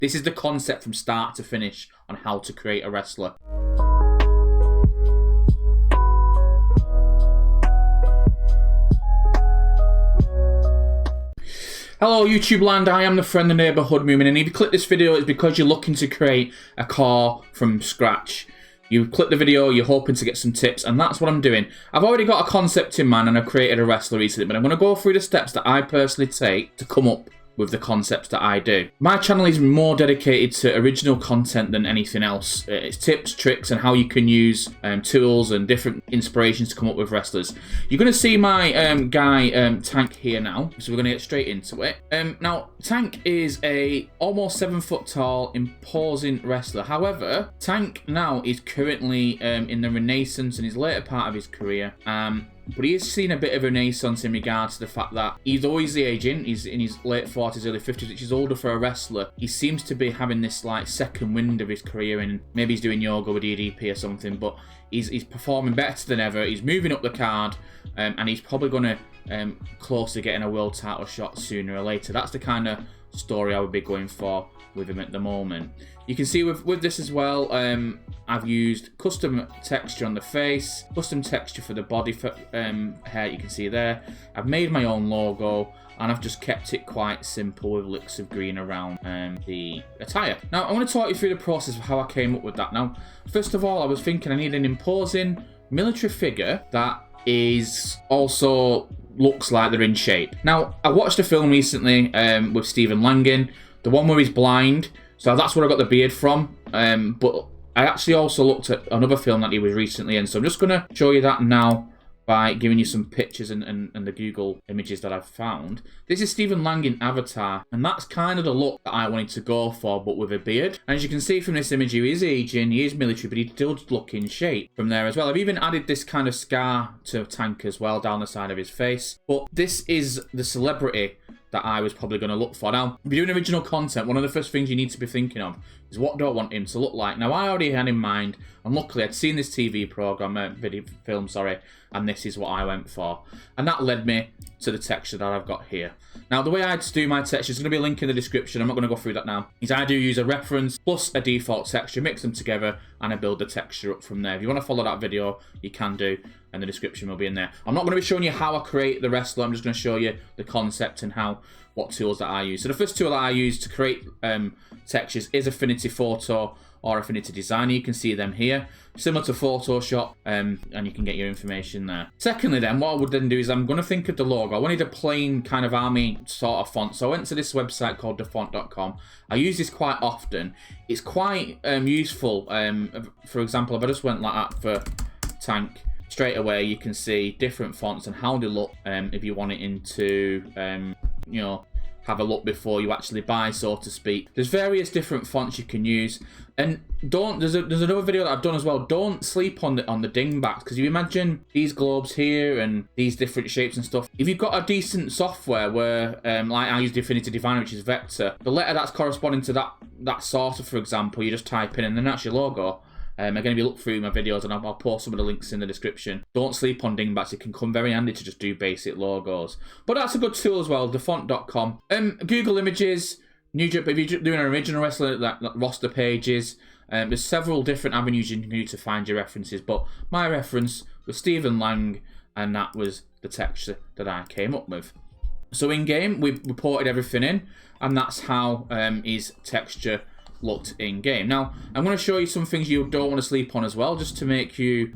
This is the concept from start to finish on how to create a wrestler. Hello YouTube land, I am the friend, the neighbourhood Mewmin, and if you click this video it's because you're looking to create a CAW from scratch. You click the video, you're hoping to get some tips, and that's what I'm doing. I've already got a concept in mind and I've created a wrestler recently, but I'm going to go through the steps that I personally take to come up with the concepts that I do. My channel is more dedicated to original content than anything else. It's tips, tricks, and how you can use tools and different inspirations to come up with wrestlers. You're going to see my guy Tank here now, so we're going to get straight into it. Now, Tank is a almost 7 foot tall, imposing wrestler. However, Tank now is currently in the renaissance in his later part of his career. But he has seen a bit of a renaissance in regards to the fact that he's always aging. He's in his late 40s, early 50s, which is older for a wrestler. He seems to be having this like second wind of his career, and maybe he's doing yoga with DDP or something. But he's performing better than ever. He's moving up the card, and he's probably going to close to getting a world title shot sooner or later. That's the kind of story I would be going for with him at the moment. You can see with this as well, I've used custom texture on the face, custom texture for the body hair, you can see there. I've made my own logo, and I've just kept it quite simple with licks of green around the attire. Now, I want to talk you through the process of how I came up with that. Now, first of all, I was thinking I need an imposing military figure that is also looks like they're in shape. Now, I watched a film recently with Stephen Langan, the one where he's blind. So that's where I got the beard from. But I actually also looked at another film that he was recently in. So I'm just going to show you that now by giving you some pictures and the Google images that I've found. This is Stephen Langan Avatar. And that's kind of the look that I wanted to go for, but with a beard. And as you can see from this image, he is aging, he is military, but he does look in shape from there as well. I've even added this kind of scar to Tank as well down the side of his face. But this is the celebrity that I was probably going to look for. Now, if you're doing original content, one of the first things you need to be thinking of is what do I want him to look like? Now, I already had in mind, and luckily I'd seen this TV program, film, and this is what I went for. And that led me to the texture that I've got here. Now, the way I do my texture is going to be a link in the description. I'm not going to go through that now. Is I do use a reference plus a default texture, mix them together, and I build the texture up from there. If you want to follow that video, you can do, and the description will be in there. I'm not going to be showing you how I create the wrestler. I'm just going to show you the concept and what tools that I use. So the first tool that I use to create textures is Affinity Photo or Affinity Designer. You can see them here, similar to Photoshop, and you can get your information there. Secondly then, what I would then do is I'm going to think of the logo. I wanted a plain kind of army sort of font, so I went to this website called thefont.com. I use this quite often. It's quite useful. For example, if I just went like that for Tank, straight away you can see different fonts and how they look if you want it into, you know, have a look before you actually buy, so to speak. There's various different fonts you can use, and there's another video that I've done as well. Don't sleep on the dingbats, because you imagine these globes here and these different shapes and stuff. If you've got a decent software where, like I use Affinity Designer, which is vector, the letter that's corresponding to that sorter, for example, you just type in and then that's your logo. Again, if you look through my videos, and I'll post some of the links in the description. Don't sleep on dingbats. It can come very handy to just do basic logos. But that's a good tool as well, thefont.com. Google Images, if you're doing an original wrestler, like roster pages, there's several different avenues you can do to find your references. But my reference was Stephen Lang, and that was the texture that I came up with. So in game, we've reported everything in, and that's how his texture looked in game. Now, I'm going to show you some things you don't want to sleep on as well, just to make you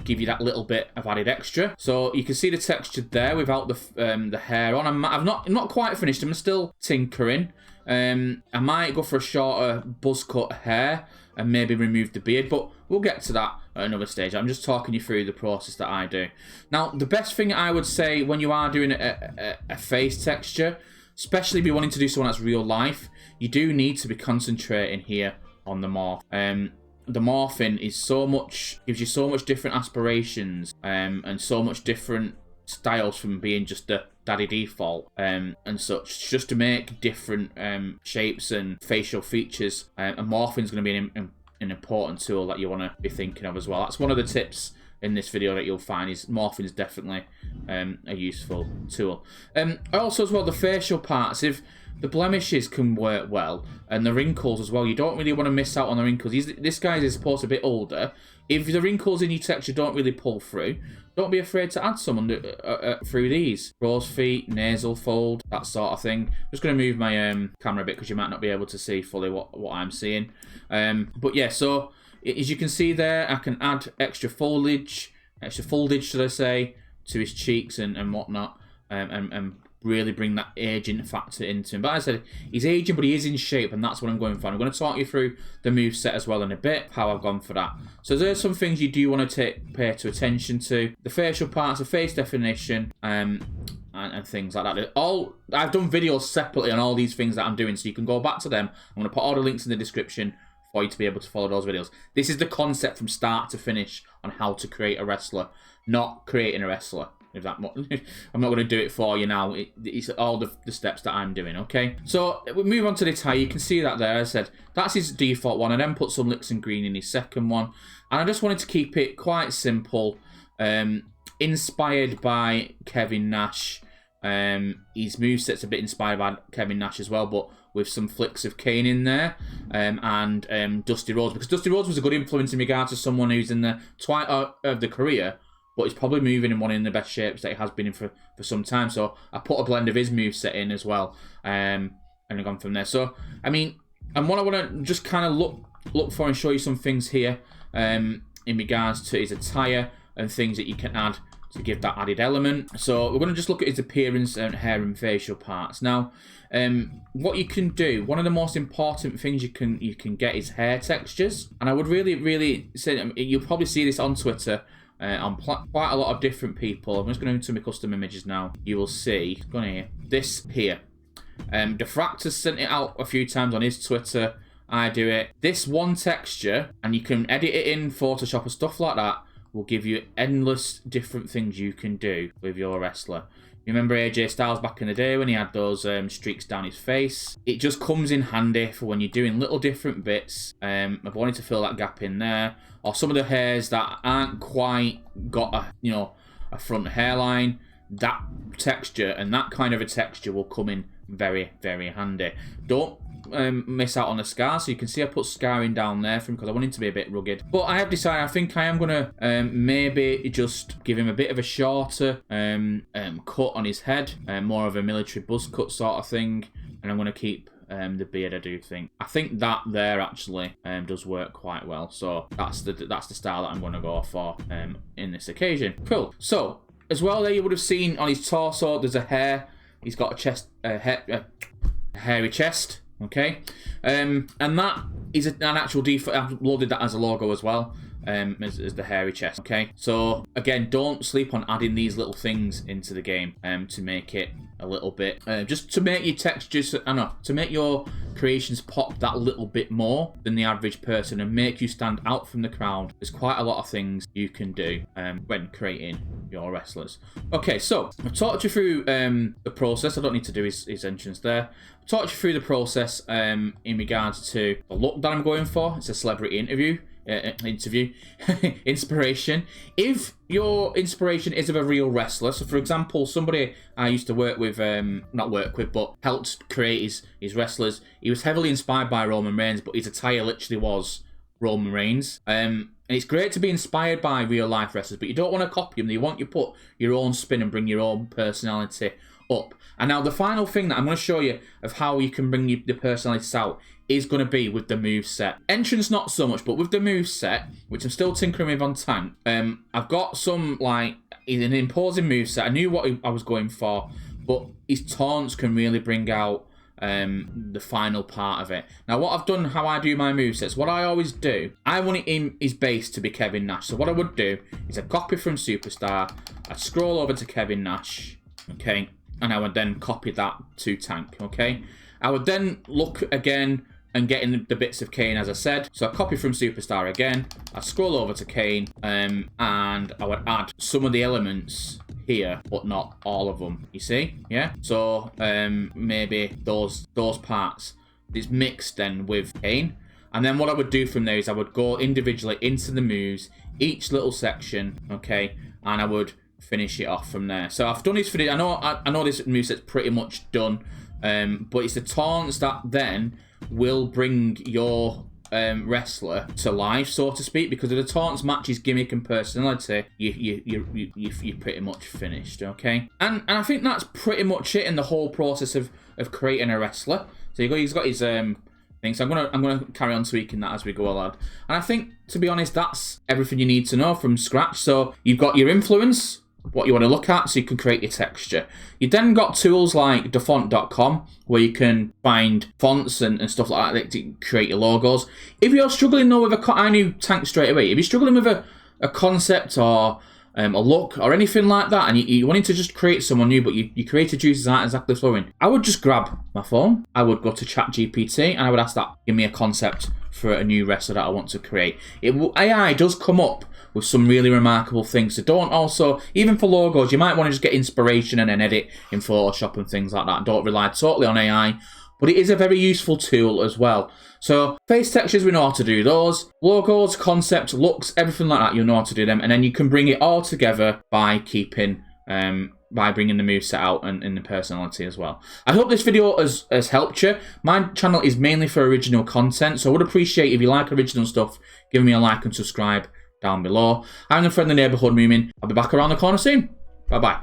give you that little bit of added extra. So you can see the texture there without the hair on. I've not quite finished. I'm still tinkering. I might go for a shorter buzz cut hair and maybe remove the beard, but we'll get to that at another stage. I'm just talking you through the process that I do. Now, the best thing I would say when you are doing a face texture, especially if you're wanting to do someone that's real life, you do need to be concentrating here on the morph. The morphing is gives you so much different aspirations and so much different styles from being just the daddy default and such, just to make different shapes and facial features. And morphing is going to be an important tool that you want to be thinking of as well. That's one of the tips in this video that you'll find, is morphing is definitely a useful tool. Also as well, the facial parts, if the blemishes can work well, and the wrinkles as well. You don't really want to miss out on the wrinkles. This guy is supposed to be a bit older. If the wrinkles in your texture don't really pull through, don't be afraid to add some through these. Crow's feet, nasal fold, that sort of thing. I'm just going to move my camera a bit because you might not be able to see fully what I'm seeing. But yeah, so as you can see there, I can add extra foliage, should I say, to his cheeks and whatnot, and really bring that aging factor into him. But as I said, he's aging, but he is in shape, and that's what I'm going for. I'm going to talk you through the moveset as well in a bit, how I've gone for that. So there's some things you do want to pay attention to. The facial parts, the face definition, and things like that. I've done videos separately on all these things that I'm doing, so you can go back to them. I'm going to put all the links in the description for you to be able to follow those videos. This is the concept from start to finish on how to create a wrestler, not creating a wrestler. If that, I'm not going to do it for you now. It's all the steps that I'm doing, okay? So we move on to the tie. You can see that there. I said that's his default one. I then put some Lixin green in his second one, and I just wanted to keep it quite simple. Inspired by Kevin Nash. His moveset's a bit inspired by Kevin Nash as well, but with some flicks of Kane in there, and Dusty Rhodes, because Dusty Rhodes was a good influence in regard to someone who's in the twilight of the career, but he's probably moving in one of the best shapes that he has been in for some time. So I put a blend of his moveset in as well, and I've gone from there. So, I mean, and what I want to just kind of look for and show you some things here in regards to his attire and things that you can add to give that added element. So we're going to just look at his appearance and hair and facial parts. Now, what you can do, one of the most important things you can get is hair textures. And I would really say, you'll probably see this on Twitter, on quite a lot of different people. I'm just going into my custom images now. You will see, go on here, this here. Diffractor's sent it out a few times on his Twitter. I do it. This one texture, and you can edit it in Photoshop and stuff like that, will give you endless different things you can do with your wrestler. You remember AJ Styles back in the day when he had those streaks down his face? It just comes in handy for when you're doing little different bits. I've wanted to fill that gap in there, or some of the hairs that aren't quite got a front hairline. That texture and that kind of a texture will come in very handy. Don't miss out on the scar. So you can see I put scarring down there for him because I want him to be a bit rugged. But I have decided I think I am going to maybe just give him a bit of a shorter cut on his head, more of a military buzz cut sort of thing, and I'm going to keep the beard. I think that there actually does work quite well. So that's the style that I'm going to go for in this occasion. Cool. So as well, there you would have seen on his torso there's a hair. He's got a chest, a hairy chest. Okay, and that is an actual default. I've loaded that as a logo as well, as the hairy chest. Okay, so again, don't sleep on adding these little things into the game to make it a little bit, just to make your textures, to make your creations pop that little bit more than the average person and make you stand out from the crowd. There's quite a lot of things you can do when creating your wrestlers. Okay, so I've talked you through the process. I don't need to do his entrance there. I've talked you through the process in regards to the look that I'm going for. It's a celebrity interview. Inspiration. If your inspiration is of a real wrestler, so for example, somebody I used to work with, but helped create his wrestlers, he was heavily inspired by Roman Reigns, but his attire literally was Roman Reigns. And it's great to be inspired by real life wrestlers, but you don't want to copy them. You want to put your own spin and bring your own personality up. And now the final thing that I'm going to show you of how you can bring the personalities out is going to be with the moveset. Entrance not so much, but with the moveset, which I'm still tinkering with on Tank, I've got some, an imposing moveset. I knew what I was going for, but his taunts can really bring out the final part of it. Now, what I've done, how I do my movesets, what I always do, I want it in his base to be Kevin Nash. So what I would do is I'd copy from Superstar, I'd scroll over to Kevin Nash, okay, and I would then copy that to Tank, okay. I would then look again and get in the bits of Kane, as I said. So I copy from Superstar again, I'd scroll over to Kane, and I would add some of the elements here, but not all of them, you see? Yeah? So maybe those parts is mixed then with Kane. And then what I would do from there is I would go individually into the moves, each little section, okay, and I would finish it off from there. So I've done this for the, I know this moveset's pretty much done. But it's the taunts that then will bring your wrestler to life, so to speak, because if the taunts matches gimmick and personality, you're pretty much finished, okay? And I think that's pretty much it in the whole process of creating a wrestler. So he's got his thing. So I'm gonna carry on tweaking that as we go along. And I think, to be honest, that's everything you need to know from scratch. So you've got your influence, what you want to look at, so you can create your texture. You then got tools like thefont.com, where you can find fonts and stuff like that to create your logos. If you're struggling though with I knew Tank straight away. If you're struggling with a concept or a look or anything like that, and you wanted to just create someone new, but your creative juices aren't exactly flowing, I would just grab my phone, I would go to ChatGPT, and I would ask that, give me a concept for a new wrestler that I want to create. AI does come up with some really remarkable things. So don't also, even for logos, you might want to just get inspiration and then edit in Photoshop and things like that. Don't rely totally on AI, but it is a very useful tool as well. So face textures, we know how to do those. Logos, concepts, looks, everything like that, you know how to do them. And then you can bring it all together by keeping, by bringing the moveset out and the personality as well. I hope this video has helped you. My channel is mainly for original content, so I would appreciate if you like original stuff, give me a like and subscribe down below. I'm the friendly neighborhood Mewmin. I'll be back around the corner soon. Bye bye.